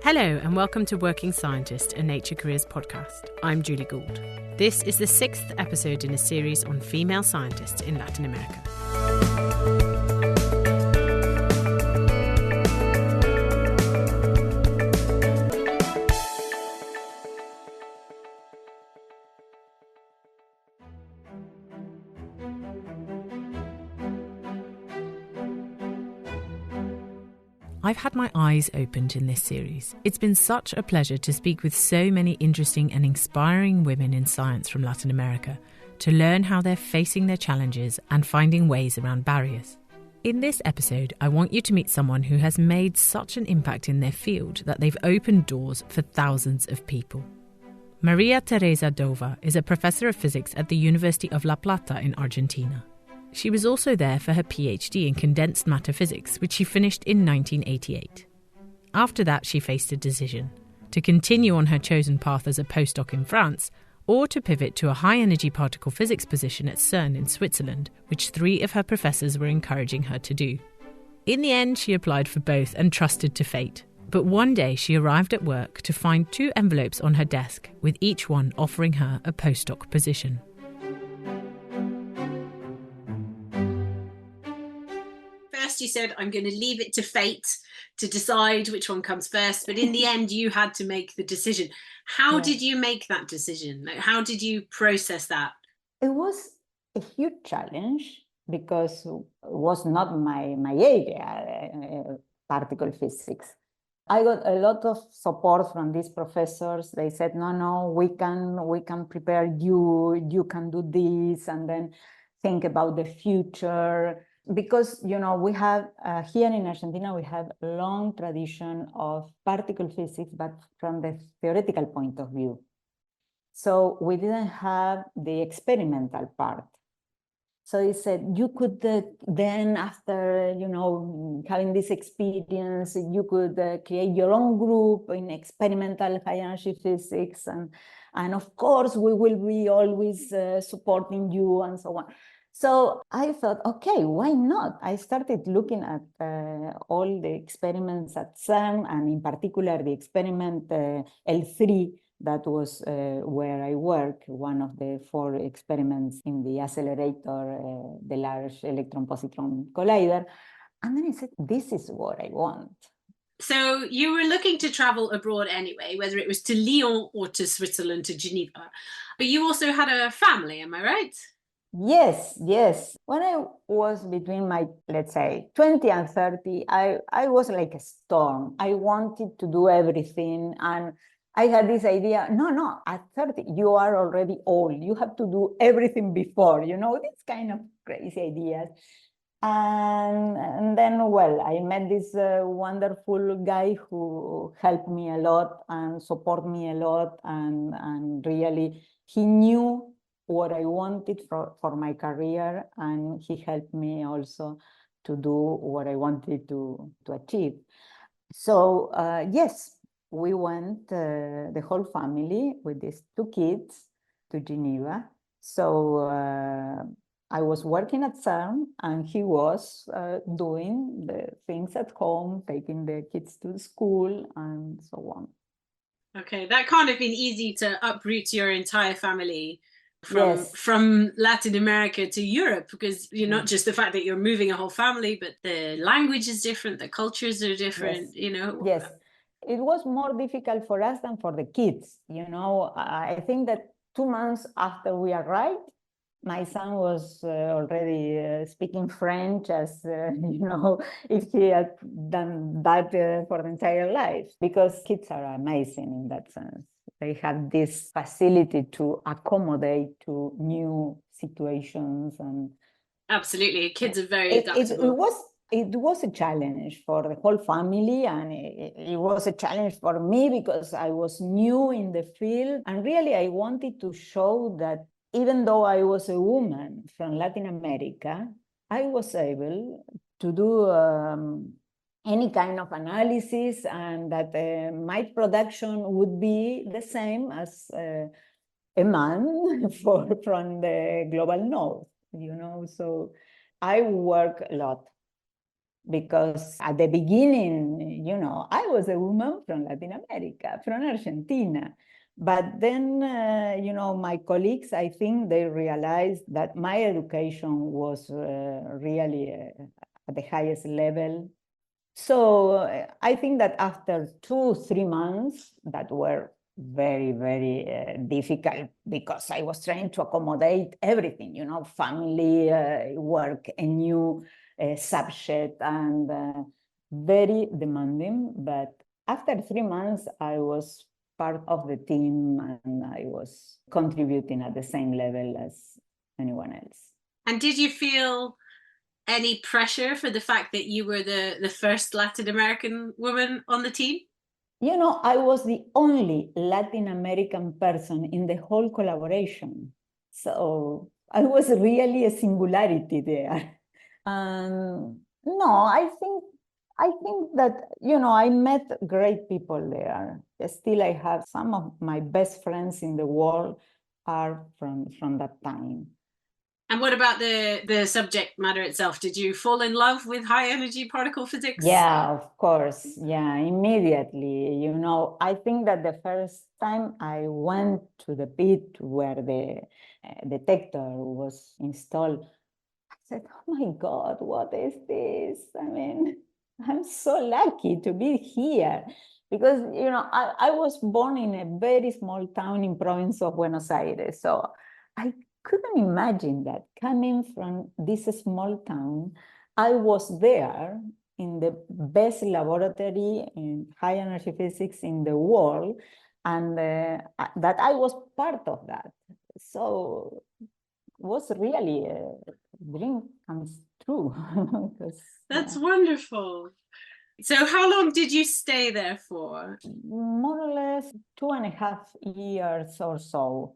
Hello and welcome to Working Scientist, a Nature Careers podcast. I'm Julie Gould. This is the 6th episode in a series on female scientists in Latin America. I've had my eyes opened in this series. It's been such a pleasure to speak with so many interesting and inspiring women in science from Latin America to learn how they're facing their challenges and finding ways around barriers. In this episode, I want you to meet someone who has made such an impact in their field that they've opened doors for thousands of people. María Teresa Dova is a professor of physics at the University of La Plata in Argentina. She was also there for her PhD in condensed matter physics, which she finished in 1988. After that, she faced a decision: to continue on her chosen path as a postdoc in France, or to pivot to a high-energy particle physics position at CERN in Switzerland, which 3 of her professors were encouraging her to do. In the end, she applied for both and trusted to fate. But one day she arrived at work to find 2 envelopes on her desk, with each one offering her a postdoc position. First you said, I'm going to leave it to fate to decide which one comes first, but in the end you had to make the decision. How did you make that decision? Like, how did you process that? It was a huge challenge because it was not my area, particle physics. I got a lot of support from these professors. They said, no, we can prepare you, you can do this, and then think about the future. Because, we have, here in Argentina, we have a long tradition of particle physics, but from the theoretical point of view. So we didn't have the experimental part. So he said, you could then, after, having this experience, you could create your own group in experimental high energy physics. And of course, we will be always supporting you and so on. So I thought, okay, why not? I started looking at all the experiments at CERN, and in particular, the experiment L3, that was where I work, one of the 4 experiments in the accelerator, the Large Electron Positron Collider. And then I said, this is what I want. So you were looking to travel abroad anyway, whether it was to Lyon or to Switzerland, to Geneva. But you also had a family, am I right? Yes. When I was between my, let's say, 20 and 30, I was like a storm. I wanted to do everything. And I had this idea, no, at 30, you are already old. You have to do everything before, these kind of crazy ideas. And then, I met this wonderful guy who helped me a lot and supported me a lot. And really, he knew what I wanted for my career, and he helped me also to do what I wanted to achieve. So yes, we went, the whole family with these 2 kids, to Geneva. So I was working at CERN, and he was doing the things at home, taking the kids to school and so on. Okay, that can't have been easy to uproot your entire family Yes. from Latin America to Europe, because you're not just the fact that you're moving a whole family, but the language is different, the cultures are different, Yes, it was more difficult for us than for the kids. I think that 2 months after we arrived, my son was already speaking French, as if he had done that for the entire life, because kids are amazing in that sense. They have this facility to accommodate to new situations. And absolutely, kids are very adaptable. It was a challenge for the whole family, and it was a challenge for me because I was new in the field, and really I wanted to show that even though I was a woman from Latin America, I was able to do any kind of analysis, and that my production would be the same as a man from the global north, So I work a lot. because at the beginning, I was a woman from Latin America, from Argentina. But then, my colleagues, I think they realized that my education was really at the highest level. So I think that after 2-3 months that were very, very difficult, because I was trying to accommodate everything, family, work, a new subject, and very demanding. But after 3 months, I was part of the team and I was contributing at the same level as anyone else. And did you feel any pressure for the fact that you were the first Latin American woman on the team? I was the only Latin American person in the whole collaboration. So I was really a singularity there. No, I think that, I met great people there. Still, I have some of my best friends in the world are from that time. And what about the subject matter itself? Did you fall in love with high energy particle physics? Yeah, of course. Yeah, immediately. I think that the first time I went to the pit where the detector was installed, I said, oh my God, what is this? I mean, I'm so lucky to be here. Because, I was born in a very small town in province of Buenos Aires. So I couldn't imagine that coming from this small town, I was there in the best laboratory in high energy physics in the world, and that I was part of that. So it was really a dream comes true. That's wonderful. So how long did you stay there for? More or less 2.5 years or so.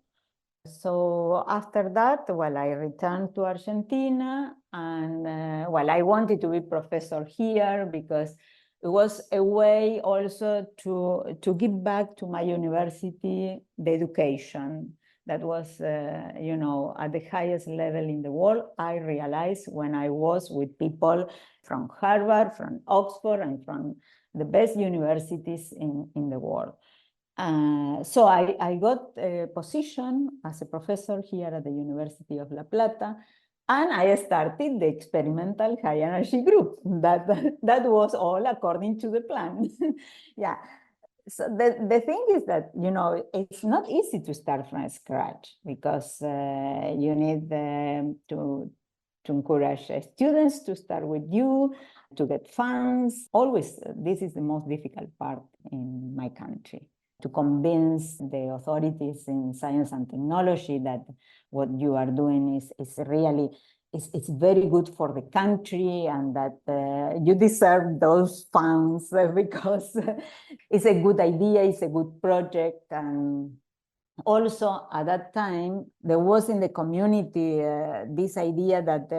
So after that, I returned to Argentina, and I wanted to be professor here because it was a way also to give back to my university the education that was, at the highest level in the world. I realized when I was with people from Harvard, from Oxford, and from the best universities in the world. So I got a position as a professor here at the University of La Plata, and I started the experimental high energy group. That was all according to the plan. Yeah. So the thing is that, it's not easy to start from scratch, because you need to encourage students to start with you, to get funds. Always, this is the most difficult part in my country, to convince the authorities in science and technology that what you are doing is really, it's very good for the country, and that you deserve those funds because it's a good idea, it's a good project. And also at that time, there was in the community this idea that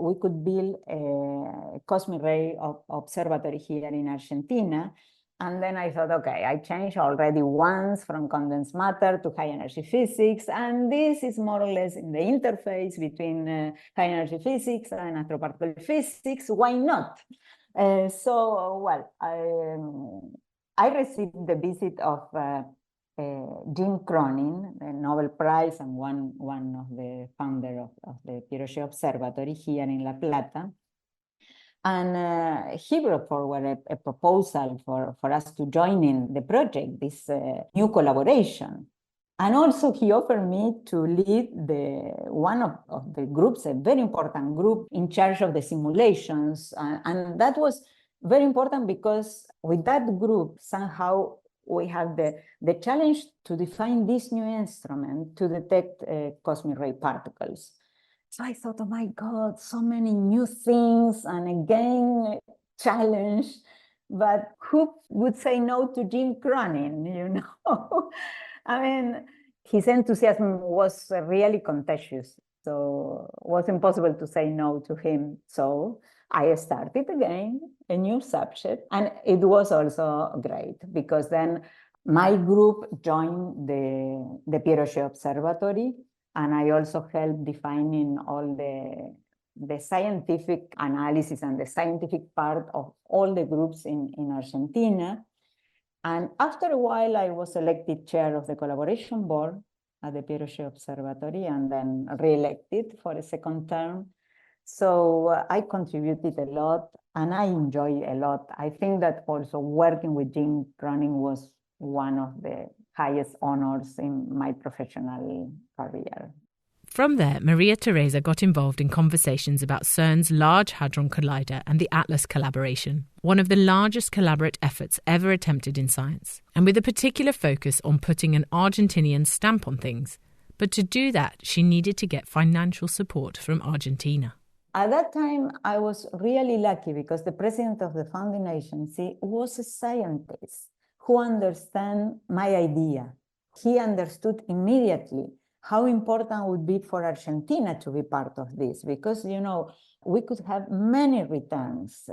we could build a cosmic ray observatory here in Argentina. And then I thought, okay, I changed already once from condensed matter to high energy physics, and this is more or less in the interface between high energy physics and astroparticle physics. Why not? I received the visit of Jim Cronin, the Nobel Prize, and one of the founder of the Piroche Observatory here in La Plata. And he brought forward a proposal for us to join in the project, this new collaboration. And also he offered me to lead one of the groups, a very important group in charge of the simulations. And that was very important because with that group, somehow we have the challenge to define this new instrument to detect cosmic ray particles. So I thought, oh my God, so many new things, and again, challenge. But who would say no to Jim Cronin, I mean, his enthusiasm was really contagious. So it was impossible to say no to him. So I started again a new subject. And it was also great because then my group joined the Piroche Observatory. And I also helped defining all the scientific analysis and the scientific part of all the groups in Argentina. And after a while, I was elected chair of the collaboration board at the Piaget Observatory and then re-elected for a second term. So I contributed a lot and I enjoy a lot. I think that also working with Jim Cronin was one of the highest honors in my professional career. From there, Maria Teresa got involved in conversations about CERN's Large Hadron Collider and the ATLAS collaboration, one of the largest collaborative efforts ever attempted in science, and with a particular focus on putting an Argentinian stamp on things. But to do that, she needed to get financial support from Argentina. At that time, I was really lucky because the president of the founding agency was a scientist who understood my idea. He understood immediately how important it would be for Argentina to be part of this, because, you know, we could have many returns.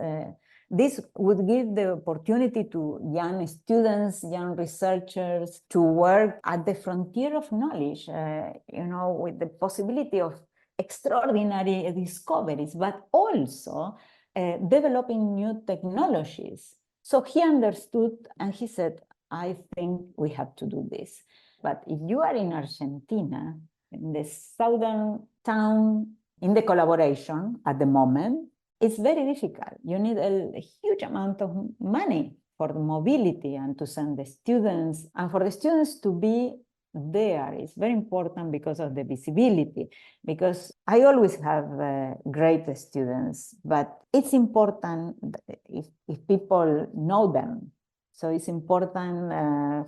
This would give the opportunity to young students, young researchers to work at the frontier of knowledge, you know, with the possibility of extraordinary discoveries, but also developing new technologies. So he understood and he said, I think we have to do this. But if you are in Argentina, in the southern town, in the collaboration at the moment, it's very difficult. You need a huge amount of money for the mobility and to send the students, and for the students to be there. It's very important because of the visibility, because I always have great students, but it's important if people know them. So it's important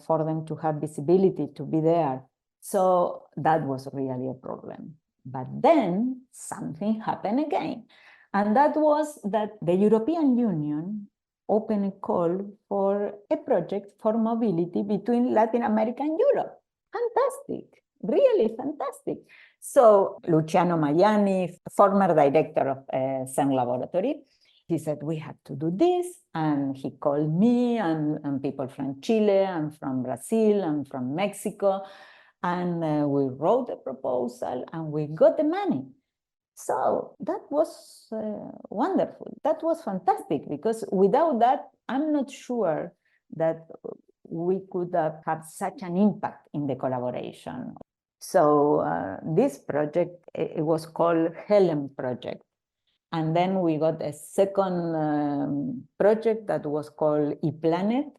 for them to have visibility, to be there. So that was really a problem. But then something happened again. And that was that the European Union opened a call for a project for mobility between Latin America and Europe. Fantastic, really fantastic. So Luciano Maiani, former director of CERN laboratory, he said, we have to do this. And he called me and people from Chile and from Brazil and from Mexico. And we wrote a proposal and we got the money. So that was wonderful. That was fantastic, because without that, I'm not sure that we could have such an impact in the collaboration. So this project, it was called Helen Project. And then we got a second project that was called ePlanet.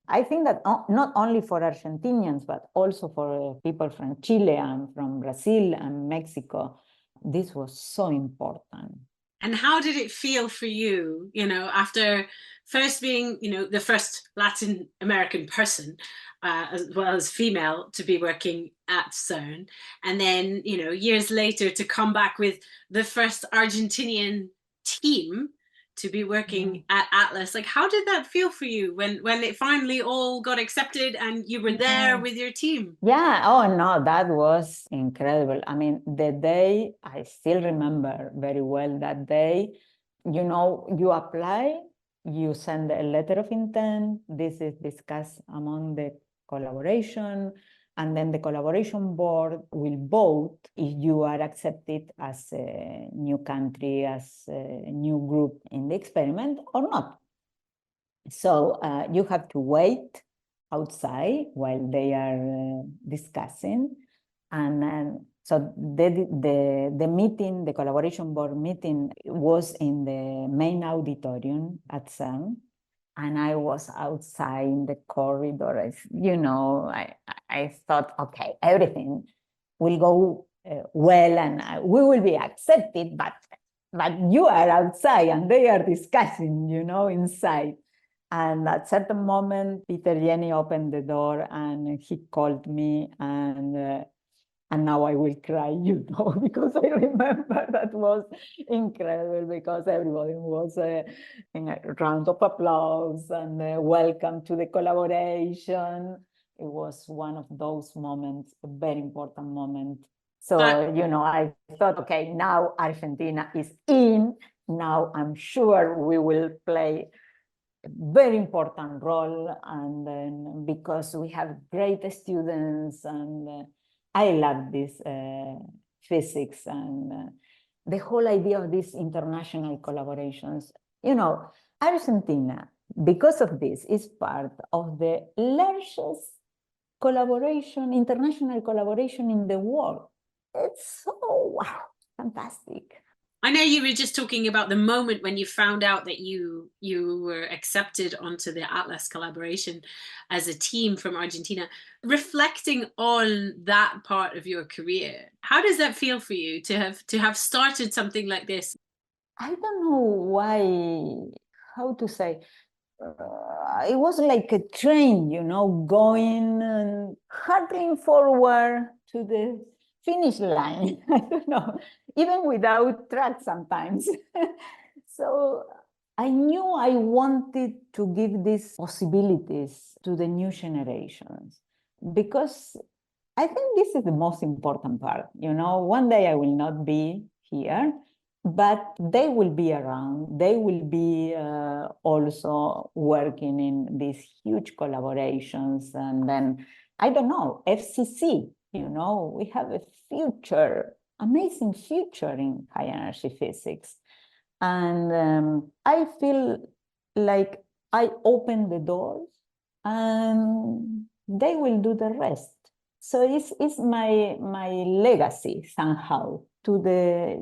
I think that not only for Argentinians, but also for people from Chile and from Brazil and Mexico, this was so important. And how did it feel for you, you know, after first being, you know, the first Latin American person, as well as female, to be working at CERN, and then, you know, years later to come back with the first Argentinian team to be working at ATLAS? Like, how did that feel for you when it finally all got accepted and you were there with your team? Yeah, oh no, that was incredible. I mean, the day, I still remember very well that day. You know, you apply, you send a letter of intent, this is discussed among the collaboration, and then the collaboration board will vote if you are accepted as a new country, as a new group in the experiment or not. So you have to wait outside while they are discussing. And so the meeting, the collaboration board meeting, was in the main auditorium at CERN. And I was outside in the corridor. You know, I thought, okay, everything will go well and we will be accepted, but you are outside and they are discussing, you know, inside. And at a certain moment, Peter Jenny opened the door and he called me, and now I will cry, you know, because I remember that was incredible, because everybody was in a round of applause and welcome to the collaboration. It was one of those moments, a very important moment. So, you know, I thought, okay, now Argentina is in. Now I'm sure we will play a very important role, and then because we have great students, and I love this physics, and the whole idea of these international collaborations. You know, Argentina, because of this, is part of the largest collaboration, international collaboration in the world. It's so, wow, fantastic. I know you were just talking about the moment when you found out that you were accepted onto the Atlas collaboration as a team from Argentina. Reflecting on that part of your career, how does that feel for you to have started something like this? I don't know why, how to say, it was like a train, you know, going and hurtling forward to the finish line. I don't know, even without track sometimes. So I knew I wanted to give these possibilities to the new generations, because I think this is the most important part. You know, one day I will not be here, but they will be around. They will be also working in these huge collaborations. And then, I don't know, FCC, you know, we have a future, amazing future in high energy physics. And I feel like I open the doors and they will do the rest. So it's my legacy somehow to the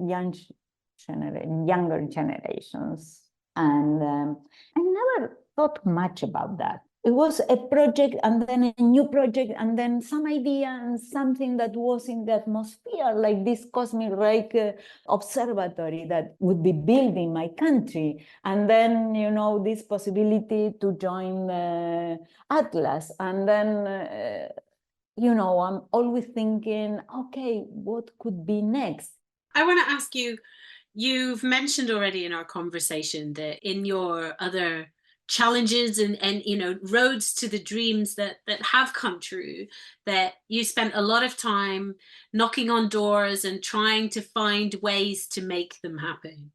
younger generations. And I never thought much about that. It was a project and then a new project and then some idea and something that was in the atmosphere, like this cosmic ray observatory that would be built in my country. And then, you know, this possibility to join Atlas. And then, you know, I'm always thinking, okay, what could be next? I want to ask you, you've mentioned already in our conversation that in your other challenges and you know, roads to the dreams that have come true, that you spent a lot of time knocking on doors and trying to find ways to make them happen.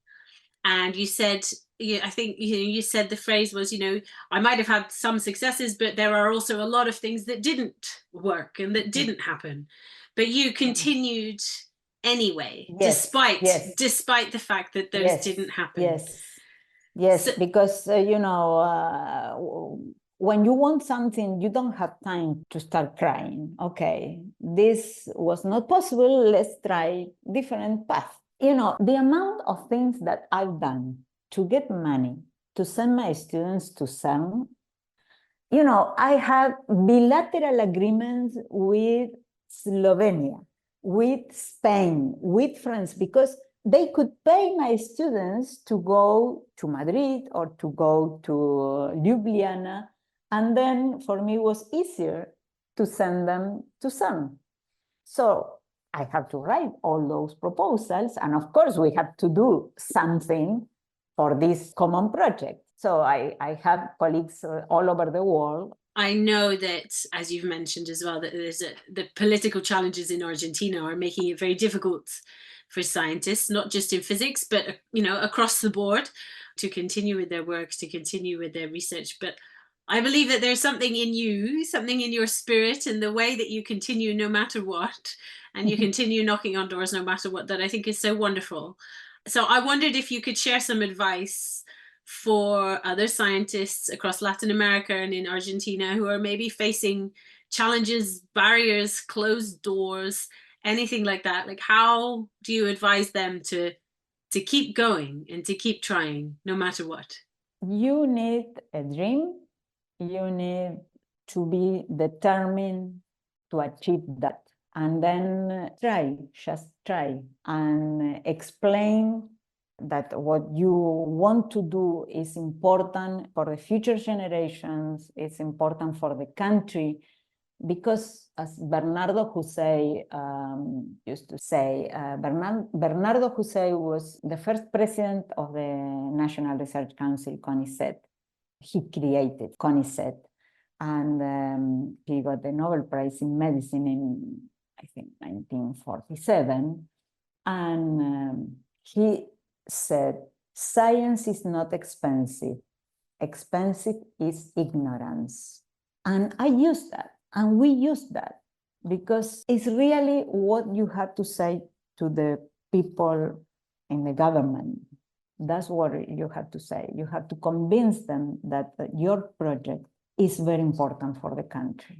And you said, I think you said the phrase was, you know, I might have had some successes, but there are also a lot of things that didn't work and that didn't happen. But you continued anyway, Yes, despite the fact that those didn't happen. Yes, So, because you know, when you want something, you don't have time to start crying. Okay, this was not possible. Let's try different path. You know, the amount of things that I've done to get money to send my students to CERN. You know, I have bilateral agreements with Slovenia, with Spain, with France, because they could pay my students to go to Madrid or to go to Ljubljana. And then for me, it was easier to send them to CERN. So I have to write all those proposals. And of course, we have to do something for this common project. So I have colleagues all over the world. I know that, as you've mentioned as well, that the political challenges in Argentina are making it very difficult for scientists, not just in physics, but, you know, across the board, to continue with their work, to continue with their research. But I believe that there's something in you, something in your spirit, and the way that you continue no matter what, and you continue knocking on doors no matter what, that I think is so wonderful. So I wondered if you could share some advice for other scientists across Latin America and in Argentina who are maybe facing challenges, barriers, closed doors, anything like that. Like, how do you advise them to keep going and to keep trying no matter what? You need a dream. You need to be determined to achieve that. And then just try and explain that what you want to do is important for the future generations, it's important for the country, because as Bernardo Husey used to say, Bernardo Husey was the first president of the National Research Council, CONICET. He created CONICET, and he got the Nobel Prize in Medicine in, I think, 1947. And he said, science is not expensive. Expensive is ignorance. And I use that, and we use that, because it's really what you have to say to the people in the government. That's what you have to say. You have to convince them that your project is very important for the country.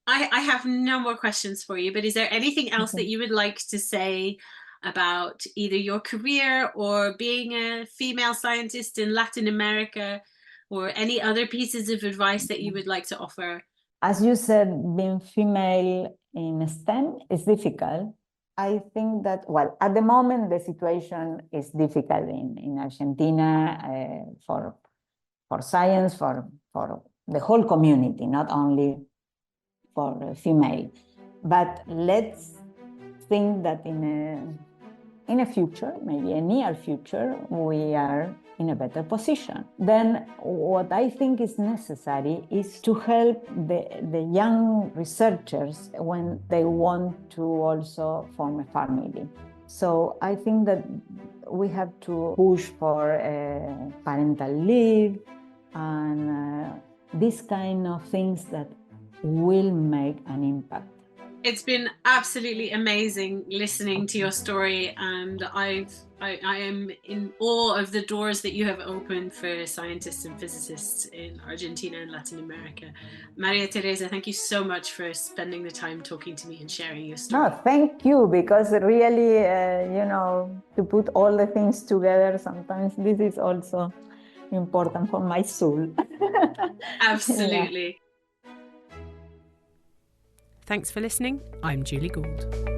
I have no more questions for you, but is there anything else that you would like to say about either your career or being a female scientist in Latin America, or any other pieces of advice that you would like to offer? As you said, being female in STEM is difficult. I think that, well, at the moment, the situation is difficult in Argentina for science, for the whole community, not only for female. But let's think that in a future, maybe a near future, we are in a better position. Then what I think is necessary is to help the young researchers when they want to also form a family. So I think that we have to push for parental leave and these kind of things that will make an impact. It's been absolutely amazing listening to your story, and I am in awe of the doors that you have opened for scientists and physicists in Argentina and Latin America. Maria Teresa, thank you so much for spending the time talking to me and sharing your story. No, thank you, because really, to put all the things together, sometimes this is also important for my soul. Absolutely. Thanks for listening. I'm Julie Gould.